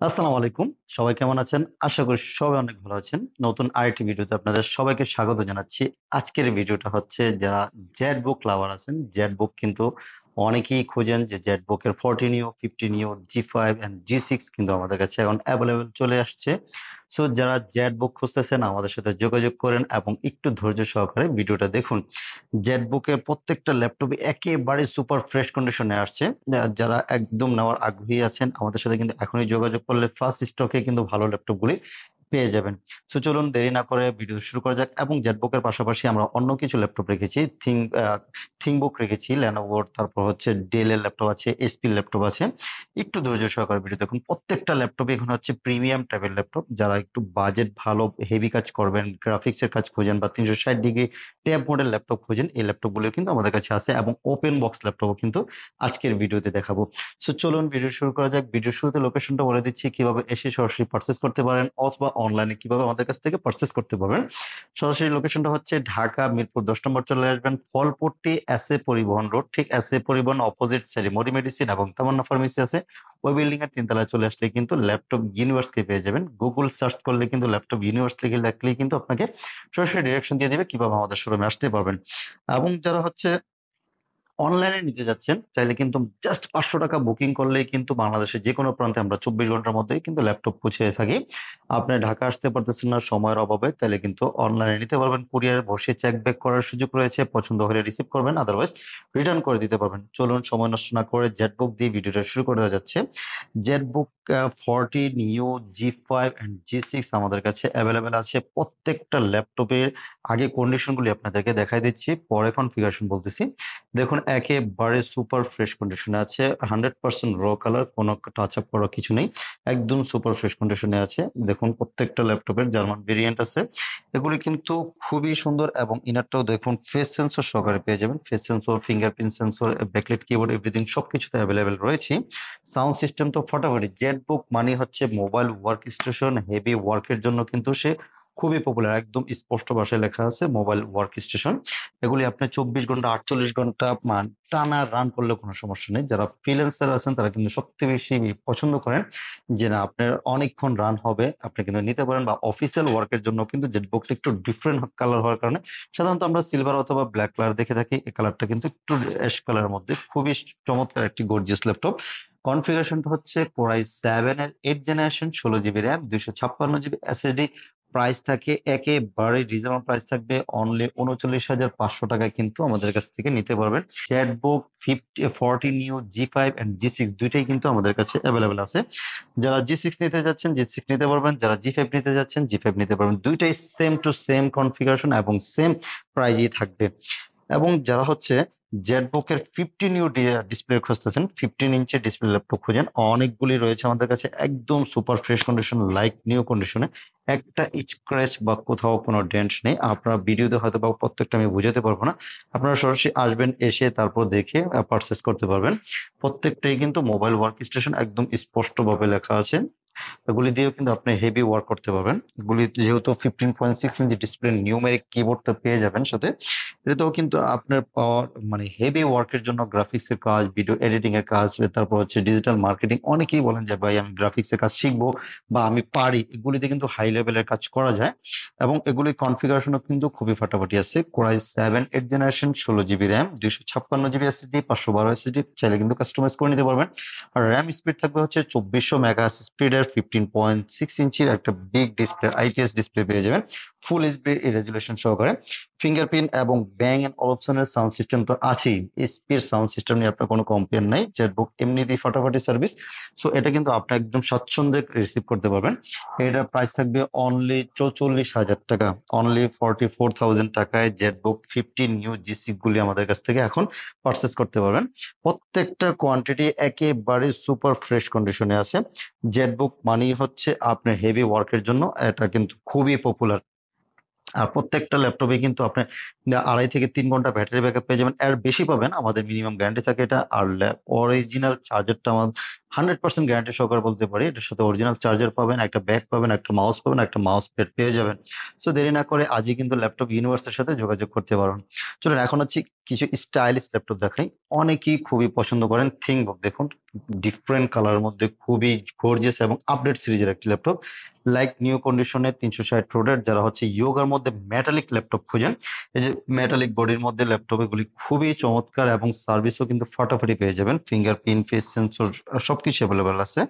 আসসালামু আলাইকুম। সবাই কেমন আছেন? আশা করি সবাই অনেক ভালো আছেন। নতুন আরেকটি ভিডিওতে আপনাদের সবাইকে স্বাগত জানাচ্ছি। আজকের ভিডিওটা হচ্ছে যারা জেটবুক লাভার আছেন, জেটবুক কিন্তু অনেকেই খোঁজেন যে জেটবুক এর 14 নিও, 50 নিও, G5 অ্যান্ড G6 কিন্তু আমাদের কাছে এখন এভেইলেবল চলে আসছে। সো যারা জেটবুক খুঁজতেছেন আমাদের সাথে যোগাযোগ করেন এবং একটু ধৈর্য সহকারে ভিডিওটা দেখুন। জেটবুকের প্রত্যেকটা ল্যাপটপই একেবারে সুপার ফ্রেশ কন্ডিশনে আসছে। যারা একদম নেওয়ার আগ্রহী আছেন আমাদের সাথে কিন্তু এখনই যোগাযোগ করলে ফার্স্ট স্টকে কিন্তু ভালো ল্যাপটপগুলি পেয়ে যাবেন। সো চলুন দেরি না করে ভিডিও শুরু করা যাক এবং জেটবুকের পাশাপাশি আমরা অন্য কিছু ল্যাপটপ রেখেছি। থিংবুক রেখেছি, Lenovoর, তারপর হচ্ছে Dell এর ল্যাপটপ আছে, HP র ল্যাপটপ আছে। একটু ধৈর্য সহকারে ভিডিও দেখুন। প্রত্যেকটা ল্যাপটপই এখন হচ্ছে প্রিমিয়াম টাইপের ল্যাপটপ। যারা একটু বাজেট ভালো হেভি কাজ করবেন, গ্রাফিক্স এর কাজ খোঁজেন বা 360 ডিগ্রি ট্যাব মোডের ল্যাপটপ খোঁজেন, এই ল্যাপটপগুলো কিন্তু আমাদের কাছে আছে এবং ওপেন বক্স ল্যাপটপও কিন্তু আজকের ভিডিওতে দেখাবো। সো চলুন ভিডিও শুরু করা যাক। ভিডিওর শুরুতে লোকেশনটা বলে দিচ্ছি, কিভাবে এসে সরাসরি পারচেজ করতে পারেন অথবা অনলাইনে কিভাবে আমাদের কাছ থেকে পারচেজ করতে পারবেন। সরাসরি লোকেশনটা হচ্ছে ঢাকা মিরপুর 10 নম্বর চলে আসবেন, ফলপট্টি এসএ পরিবহন রোড, ঠিক এসএ পরিবহন অপোজিট সাইডে মরি মেডিসিন এবং তামান্না ফার্মেসি আছে। ওই বিল্ডিং এর তিনতলায় চলে আসলে কিন্তু ল্যাপটপ ইউনিভার্স কে পেয়ে যাবেন। গুগল সার্চ করলে কিন্তু ল্যাপটপ ইউনিভার্স লিখে লিখলেই কিন্তু আপনাকে সরাসরি ডিরেকশন দিয়ে দিবে কিভাবে আমাদের শোরুমে আসতে পারবেন। এবং যারা হচ্ছে অনলাইনে নিতে যাচ্ছেন চাইলে কিন্তু জাস্ট ৳500 বুকিং করলেই কিন্তু বাংলাদেশের যেকোনো প্রান্তে আমরা 24 ঘন্টার মধ্যেই কিন্তু ল্যাপটপ পৌঁছে থাকি। আপনি ঢাকা আসতে পারতেছেন না সময়ের অভাবে, তাইলে কিন্তু অনলাইনে নিতে পারবেন। কুরিয়ারে বসে চেক ব্যাক করার সুযোগ রয়েছে। পছন্দ হলে রিসিভ করবেন, আদারওয়াইজ রিটার্ন করে দিতে পারবেন। চলুন সময় নষ্ট না করে জেটবুক দিয়ে ভিডিওটা শুরু করা যাচ্ছে। জেটবুক 40 নিও, G5 অ্যান্ড G6 আমাদের কাছে এভেইলেবল আছে। প্রত্যেকটা ল্যাপটপের আগে কন্ডিশন গুলি আপনাদেরকে দেখাই দিচ্ছি, পরে কনফিগারেশন বলতেছি। দেখুন একেবারে সুপার ফ্রেশ কন্ডিশনে আছে। 100% র কালার, কোনো টাচ আপ করার কিছু নেই। একদম সুপার ফ্রেশ কন্ডিশনে আছে। দেখুন প্রত্যেকটা ল্যাপটপের জার্মান ভেরিয়েন্ট আছে। এগুলি কিন্তু খুবই সুন্দর এবং ইনারটাও দেখুন ফেস সেন্সর সহকারে পেয়ে যাবেন। Face sensor, fingerprint sensor, backlight keyboard everything সবকিছুতে অ্যাভেলেবেল রয়েছে। সাউন্ড সিস্টেম তো ফাটাফাটি। জেটবুক মানে হচ্ছে মোবাইল ওয়ার্ক স্টেশন, হেভি ওয়ার্কের জন্য কিন্তু সে খুবই পপুলার। একদম স্পষ্ট ভাষায় লেখা আছে মোবাইল ওয়ার্ক স্টেশন। এগুলি আপনি 24 ঘন্টা 48 ঘন্টা টানা রান করলে কোনো সমস্যা নেই। যারা ফ্রিল্যান্সার আছেন তারা কিন্তু সবথেকে বেশি পছন্দ করেন যে না আপনার অনেকক্ষণ রান হবে, আপনি কিন্তু নিতে পারেন। বা অফিসিয়াল ওয়ার্কের জন্য কিন্তু জেটবুকটা একটু ডিফারেন্ট কালার হওয়ার কারণে সাধারণত আমরা সিলভার অথবা ব্ল্যাক কালার দেখে থাকি। এই কালারটা কিন্তু একটু অ্যাশ কালারের মধ্যে খুবই চমৎকার একটি গর্জিয়াস ল্যাপটপ। কনফিগারেশনটা হচ্ছে কোরাই 7 এর 8 generation, 16 GB RAM, 256 GB SSD. Price থাকে একেবারে রিজনেবল প্রাইস থাকবে অনলি ৩৯,৫০০ টাকায় কিন্তু আমাদের কাছ থেকে নিতে পারবেন। চ্যাটবুক 40 নিউ, G5 এন্ড G6 দুইটাই কিন্তু আমাদের কাছে অ্যাভেলেবেল আছে। যারা G6 নিতে যাচ্ছেন G6 নিতে পারবেন, যারা G5 নিতে যাচ্ছেন G5 নিতে পারবেন। দুইটাই সেম টু সেম কনফিগারেশন এবং সেম প্রাইজই থাকবে। এবং যারা হচ্ছে জেটবুকের 15 নিউ ডিসপ্লে খুঁজতেছেন, 15 ইঞ্চের ডিসপ্লে ল্যাপটপ খুঁজেন, অনেকগুলি রয়েছে আমাদের কাছে একদম super fresh condition, like new কন্ডিশনে। একটা স্ক্র্যাচ বা কোথাও কোনো ডেন্ট নেই। আপনারা ভিডিওতে হয়তো বা প্রত্যেকটা আমি বুঝাতে পারবো না। আপনারা সরাসরি আসবেন, এসে তারপর দেখে পারচেস করতে পারবেন। প্রত্যেকটাই কিন্তু মোবাইল ওয়ার্ক স্টেশন, একদম স্পষ্টভাবে লেখা আছে। এগুলি দিয়েও কিন্তু আপনি হেভি ওয়ার্ক করতে পারবেন। এগুলি যেহেতু 15.6 ইঞ্চি ডিসপ্লে, নিউমেরিক কিবোর্ড তো পেয়ে যাবেন সাথে। এটাতেও কিন্তু আপনার পাওয়ার মানে হেভি ওয়ার্কের জন্য গ্রাফিক্স এর কাজ, ভিডিও এডিটিং এর কাজ, তারপর হচ্ছে ডিজিটাল মার্কেটিং। অনেকেই বলেন যে ভাই আমি গ্রাফিক্স এর কাজ শিখবো বা আমি পারি, এগুলিতে কিন্তু হাই লেভেলের কাজ করা যায়। এবং এগুলি কনফিগারেশনও কিন্তু খুবই ফাটাফাটি আছে। Core i 7 8 generation, 16 GB RAM, 256 GB SSD, 512 SSD চাইলে কিন্তু কাস্টমাইজ করে নিতে পারবেন। আর র্যাম স্পিড থাকবে হচ্ছে 2400 মেগা স্পিডের 15.6 ইঞ্চির একটা বিগ ডিসপ্লে, আইপিএস ডিসপ্লে পেয়ে যাবেন ফুল এইচডি রেজুলেশন সহকারে। ফিঙ্গারপ্রিন্ট এবং ব্যাং এন্ড অলপসনের সাউন্ড সিস্টেম তো আছেই। এসপির সাউন্ড সিস্টেম নিয়ে আপনার কোনো কমপ্লেন নাই। জেটবুক এমনিতেই ফাটাফাটি সার্ভিস। সো এটা কিন্তু আপনি একদম স্বাচ্ছন্দ্যে রিসিভ করতে পারবেন। এটার প্রাইস থাকবে অনলি 44,000 টাকা। অনলি 44,000 টাকায় জেটবুক 15 নিউ G6 গুলি আমাদের কাছ থেকে এখন পারচেস করতে পারবেন। প্রত্যেকটা কোয়ান্টিটি একেবারে সুপার ফ্রেশ কন্ডিশনে আছে। জেটবুক মানেই হচ্ছে আপনার হেভি ওয়ার্কের জন্য এটা কিন্তু খুবই পপুলার। আর প্রত্যেকটা ল্যাপটপে কিন্তু আপনার 2.5 থেকে 3 ঘন্টা ব্যাটারি ব্যাকআপ পেয়ে যাবেন। এর বেশি পাবেন, আমাদের মিনিমাম গ্যারান্টি থাকে এটা। আর অরিজিনাল চার্জারটা 100% গ্যারান্টি সহকারে বলতে পারি এটার সাথে অরিজিনাল চার্জার পাবেন, একটা ব্যাগ পাবেন, একটা মাউস পাবেন, একটা মাউস প্যাড পেয়ে যাবেন। সো দেরি না করে আজই কিন্তু ল্যাপটপ ইউনিভার্সের সাথে যোগাযোগ করতে পারুন। চলুন এখন হচ্ছে কিছু স্টাইলিশ ল্যাপটপ দেখাই। অনেকেই খুবই পছন্দ করেন থিংকবুক। দেখুন ডিফারেন্ট কালারের মধ্যে খুবই গর্জিয়াস এবং আপডেট সিরিজের একটি ল্যাপটপ। লাইক নিউ কন্ডিশনে 360 রোডের যারা হচ্ছে ইয়োগার মধ্যে মেটালিক ল্যাপটপ খুঁজেন, এই যে মেটালিক বডির মধ্যে ল্যাপটপ, এগুলি খুবই চমৎকার এবং সার্ভিসও কিন্তু ফাটাফাটি পেয়ে যাবেন। ফিঙ্গারপ্রিন্ট, ফেস সেন্সর সবকিছু অ্যাভেলেবেল আছে।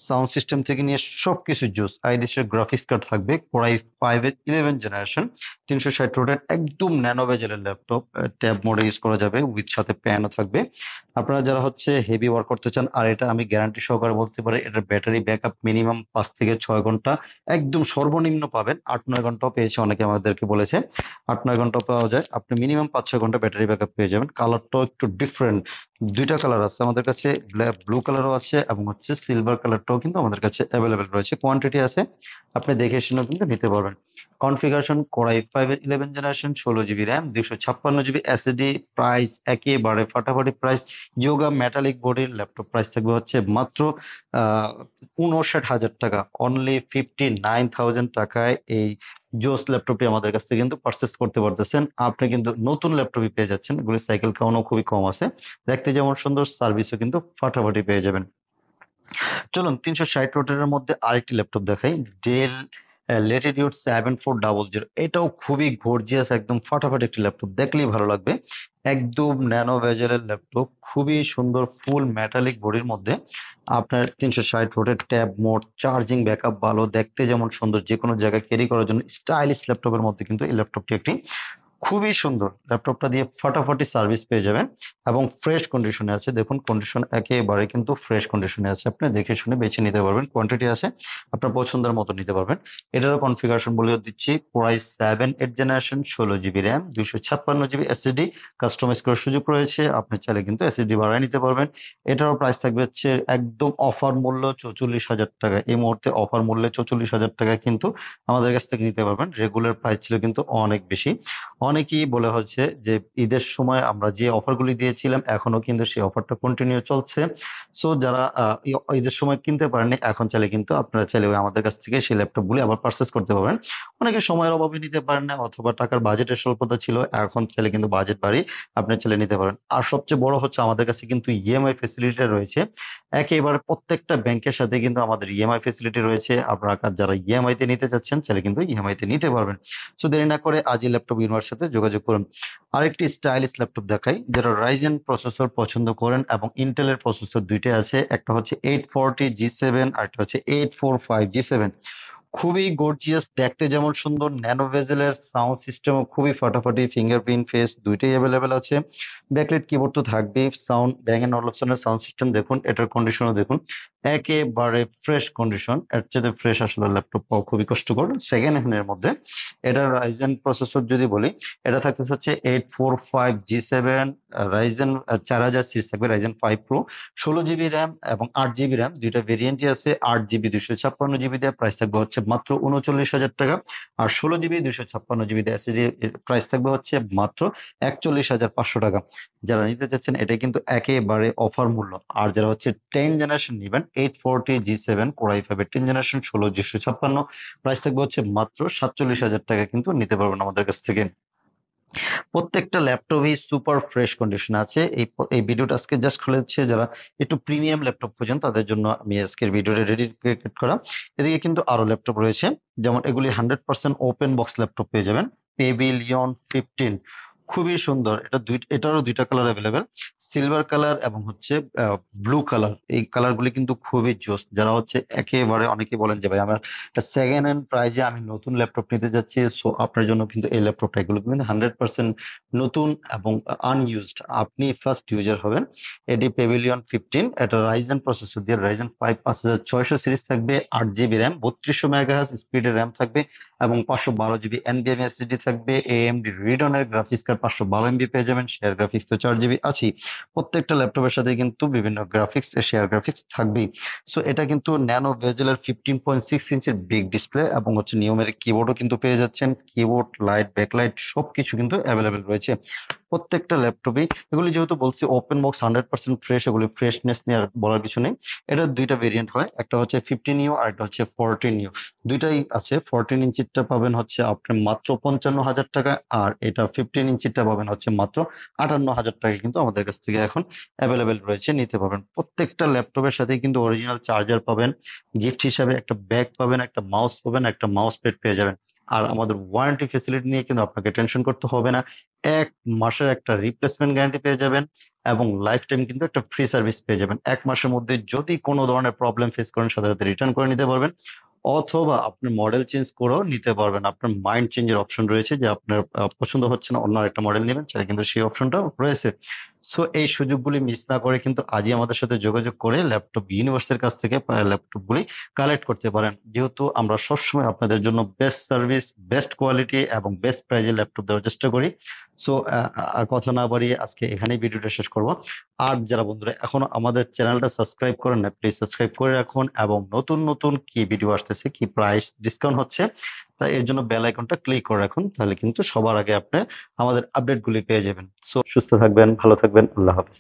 সাউন্ড সিস্টেম থেকে নিয়ে সবকিছু জুস। আইরিশের গ্রাফিক্স কার্ড থাকবে, কোরাই 5-এর 11 জেনারেশন, 360 রোডের একদম ন্যানো বেজেলের ল্যাপটপ। ট্যাব মোডে ইউজ করা যাবে, উইথ সাথে প্যানও থাকবে। আপনারা যারা হচ্ছে হেভি ওয়ার্ক করতে চান, আর এটা আমি গ্যারান্টি সহকারে বলতে পারি এটার ব্যাটারি ব্যাকআপ মিনিমাম 5 থেকে 6 ঘন্টা, একদম সর্বনিম্ন পাবেন। 8-9 ঘন্টাও পেয়েছে, অনেকে আমাদেরকে বলেছে 8-9 ঘন্টা পাওয়া যায়। আপনি মিনিমাম 5-6 ঘন্টা ব্যাটারি ব্যাকআপ পেয়ে যাবেন। কালারটাও একটু ডিফারেন্ট, দুইটা কালার আছে আমাদের কাছে, ব্লু কালারও আছে এবং হচ্ছে সিলভার কালারটাও কিন্তু আমাদের কাছে অ্যাভেলেবেল রয়েছে। কোয়ান্টিটি আছে, আপনি দেখে শুনে কিন্তু নিতে পারবেন। কনফিগারেশন কোরাই 5-এর 11 generation, 16 GB RAM, 256 GB SSD. Price একেবারে ফাটাফাটি প্রাইস। যোগা মেটালিক বডির ল্যাপটপ প্রাইস থাকবে হচ্ছে মাত্র 59,000 টাকা। অনলি 59,000 টাকায় এই জোস ল্যাপটপটি আমাদের কাছ থেকে কিন্তু পারচেস করতে পারতেছেন। আপনি কিন্তু নতুন ল্যাপটপই পেয়ে যাচ্ছেন, এগুলি সাইকেল কাউন্টও খুবই কম আছে। দেখতে যেমন সুন্দর, সার্ভিসও কিন্তু ফাটাফাটি পেয়ে যাবেন। চলুন 360 রোটের মধ্যে আরেকটি ল্যাপটপ দেখাই। Del Latitude 7400। এটাও খুবই গর্জিয়াস, একদম ফাটাফাটি একটি ল্যাপটপ, দেখলেই ভালো লাগবে। একদম ন্যানো বেজেলের ল্যাপটপ, খুবই সুন্দর, ফুল মেটালিক বডির মধ্যে। আপনার 360 রোটের ট্যাব মোড, চার্জিং ব্যাকআপ ভালো, দেখতে যেমন সুন্দর, যে কোনো জায়গায় ক্যারি করার জন্য স্টাইলিশ ল্যাপটপের মধ্যে কিন্তু এই ল্যাপটপটি একটি। খুবই সুন্দর ল্যাপটপটা দিয়ে ফাটাফাটি সার্ভিস পেয়ে যাবেন এবং ফ্রেশ কন্ডিশনে আছে। দেখুন কন্ডিশন একেবারে কিন্তু ফ্রেশ কন্ডিশনে আছে, আপনি দেখে শুনে বেছে নিতে পারবেন। কোয়ান্টিটি আছে, আপনার পছন্দের মতো নিতে পারবেন। এটারও কনফিগারেশন বলে দিচ্ছি। Core i 7-8 generation, 16 GB RAM, 256 GB SSD. Customise করার সুযোগ রয়েছে, আপনি চাইলে কিন্তু এসএসডি বাড়ায় নিতে পারবেন। এটারও প্রাইস থাকবে হচ্ছে একদম অফার মূল্য 44,000 টাকা। এই মুহূর্তে অফার মূল্যে 44,000 টাকায় কিন্তু আমাদের কাছ থেকে নিতে পারবেন। রেগুলার প্রাইস ছিল কিন্তু অনেক বেশি। অনেকেই বলে হচ্ছে যে ঈদের সময় আমরা যে অফারগুলি দিয়েছিলাম এখনো কিন্তু সেই অফারটা কন্টিনিউ চলছে। সো যারা ঈদের সময় কিনতে পারেননি, এখন চাইলে কিন্তু আপনারা চাইলে আমাদের কাছ থেকে সেই ল্যাপটপগুলি আবার পারচেস করতে পারবেন। অনেকে সময়ের অভাবে নিতে পারেন না, অথবা টাকার বাজেটের স্বল্পতা ছিল, এখন চাইলে কিন্তু বাজেট বাড়ি, আপনি চাইলে নিতে পারেন। আর সবচেয়ে বড় হচ্ছে আমাদের কাছে কিন্তু ইএমআই ফেসিলিটি রয়েছে। একেবারে প্রত্যেকটা ব্যাংকের সাথে কিন্তু আমাদের ইএমআই ফেসিলিটি রয়েছে। আপনারা যারা ইএমআই তে নিতে চাচ্ছেন চাইলে কিন্তু ইএমআই তে নিতে পারবেন। সো দেরি না করে আজই ল্যাপটপ ইউনিভার্সের সাথে যোগাযোগ করুন। আরেকটি স্টাইলিশ ল্যাপটপ দেখাই, যারা রাইজেন প্রসেসর পছন্দ করেন এবং ইন্টেলের প্রসেসর দুইটাই আছে। একটা হচ্ছে 840G7 আর একটা হচ্ছে 845G7। খুবই গর্জিয়াস, দেখতে যেমন সুন্দর, ন্যানো ভেজেলের, সাউন্ড সিস্টেমও খুবই ফাটাফাটি, ফিঙ্গারপ্রিন্ট ফেস দুইটাই অ্যাভেলেবেল আছে। ব্যাকলাইট কিবোর্ড তো থাকবেই। সাউন্ড ব্যাং এন্ড অলিপসনের সাউন্ড সিস্টেম দেখুন, এটার কন্ডিশনও দেখুন, একেবারে ফ্রেশ কন্ডিশন। এর চেয়ে ফ্রেশ আসলে ল্যাপটপ পাওয়া খুবই কষ্টকর সেকেন্ড হ্যান্ডের মধ্যে। এটার রাইজেন প্রসেসর যদি বলি, এটা থাকতে হচ্ছে 845G7। রাইজেন 4000 সিরিজ থাকবে, রাইজেন 5 প্রো। 16 জিবি র্যাম এবং 8 জিবি র্যাম, দুইটা ভেরিয়েন্টই আছে। 8 জিবি 256 জিবি দিয়ে প্রাইস থাকবে হচ্ছে মাত্র 39,000 টাকা। আর 16 জিবি 256 জিবি দিয়ে এসএসডি প্রাইস থাকবে হচ্ছে মাত্র 41,500 টাকা। যারা নিতে চাচ্ছেন এটা কিন্তু একেবারে অফার মূল্য। আর যারা হচ্ছে 10 জেনারেশন নিবেন, 840G7 কোরাই 5-এর 10 জেনারেশন, 16 256, প্রাইস থাকবে হচ্ছে মাত্র 47,000 টাকা, কিন্তু নিতে পারবেন আমাদের কাছ থেকে। প্রত্যেকটা ল্যাপটপই সুপার ফ্রেশ কন্ডিশন আছে। এই ভিডিওটা আজকে জাস্ট খুলে হচ্ছে যারা একটু প্রিমিয়াম ল্যাপটপ খোঁজেন তাদের জন্য আমি আজকের ভিডিওটা ডেডিকেট করা। এদিকে কিন্তু আরো ল্যাপটপ রয়েছে, যেমন এগুলি 100% ওপেন বক্স ল্যাপটপ পেয়ে যাবেন। পেভিলিয়ন 15, খুবই সুন্দর। এটারও দুইটা কালার অ্যাভেলেবেল, সিলভার কালার এবং হচ্ছে ব্লু কালার। এই কালারগুলি কিন্তু খুবই জোস। যারা হচ্ছে একেবারে, অনেকে বলেন যে ভাই আমার সেকেন্ড হ্যান্ড প্রাইজে আমি নতুন ল্যাপটপ নিতে যাচ্ছি, সো আপনার জন্য কিন্তু এই ল্যাপটপটা, এগুলো কিন্তু 100% নতুন এবং আনইউজড, আপনি ফার্স্ট ইউজার হবেন। এটি পেভিলিয়ন 15, এটা রাইজেন প্রসেসর দিয়ে, রাইজেন 5 5600 সিরিজ থাকবে, 8 জিবি র্যাম, 3200 মেগাহার্জ স্পিডের র্যাম থাকবে এবং 512 জিবি এনভিএমই এসএসডি থাকবে। এএমডি রিডনের গ্রাফিক্স কার্ড 512 MB পেয়ে যাবেন। শেয়ার গ্রাফিক্স তো 4 জিবি আছেই। প্রত্যেকটা ল্যাপটপের সাথে কিন্তু বিভিন্ন গ্রাফিক্স, শেয়ার গ্রাফিক্স থাকবেই। সো এটা কিন্তু ন্যানো ভেজেলের 15.6 ইঞ্চের বিগ ডিসপ্লে এবং হচ্ছে নিউমেরিক কিবোর্ডও কিন্তু পেয়ে যাচ্ছেন। কিবোর্ড, লাইট, ব্যাকলাইট সবকিছু কিন্তু অ্যাভেলেবেল রয়েছে। প্রত্যেকটা ল্যাপটপই এগুলি যেহেতু বলছি ওপেন বক্স 100% ফ্রেশ, এগুলি ফ্রেশনেস নিয়ে আর বলার কিছু নেই। এটার দুইটা ভেরিয়েন্ট হয়, একটা হচ্ছে 15 ইউ আর একটা হচ্ছে 14 ইউ, দুইটাই আছে। 14 ইঞ্চিটা পাবেন হচ্ছে আপনি মাত্র 55,000 টাকা, আর এটা 15 ইঞ্চিটা পাবেন হচ্ছে মাত্র 58,000 টাকা, কিন্তু আমাদের কাছ থেকে এখন অ্যাভেলেবেল রয়েছে, নিতে পারবেন। প্রত্যেকটা ল্যাপটপের সাথে কিন্তু অরিজিনাল চার্জার পাবেন, গিফট হিসাবে একটা ব্যাগ পাবেন, একটা মাউস পাবেন, একটা মাউস প্যাড পেয়ে যাবেন। আর আমাদের ওয়ারেন্টি ফেসিলিটি নিয়ে কিন্তু আপনাকে টেনশন করতে হবে না। 1 মাসের একটা রিপ্লেসমেন্ট গ্যারান্টি পেয়ে যাবেন, এবং লাইফ টাইম কিন্তু একটা ফ্রি সার্ভিস পেয়ে যাবেন। 1 মাসের মধ্যে যদি কোনো ধরনের প্রবলেম ফেস করেন সাথে সাথে রিটার্ন করে নিতে পারবেন, অথবা আপনি মডেল চেঞ্জ করেও নিতে পারবেন। আপনার মাইন্ড চেঞ্জের অপশন রয়েছে, যে আপনার পছন্দ হচ্ছে না, অন্য একটা মডেল নেবেন চাইলে কিন্তু সেই অপশনটাও রয়েছে। সো এই সুযোগগুলি মিস না করে কিন্তু আজই আমাদের সাথে যোগাযোগ করে ল্যাপটপ ইউনিভার্সের কাছ থেকে ল্যাপটপগুলি কালেক্ট করতে পারেন, যেহেতু আমরা সবসময় আপনাদের জন্য বেস্ট সার্ভিস, বেস্ট কোয়ালিটি এবং বেস্ট প্রাইজে ল্যাপটপ দেওয়ার চেষ্টা করি। সো আর কথা না বাড়িয়ে আজকে এখানেই ভিডিওটা শেষ করব। আর যারা বন্ধুরা এখনো আমাদের চ্যানেলটা সাবস্ক্রাইব করেন না, প্লিজ সাবস্ক্রাইব করে রাখুন, এবং নতুন নতুন কি ভিডিও আসতেছে, কি প্রাইস ডিসকাউন্ট হচ্ছে, তাই এর জন্য বেল আইকনটা ক্লিক করে রাখুন, তাহলে কিন্তু সবার আগে আপনি আমাদের আপডেটগুলি পেয়ে যাবেন। সো সুস্থ থাকবেন, ভালো থাকবেন, আল্লাহ হাফেজ।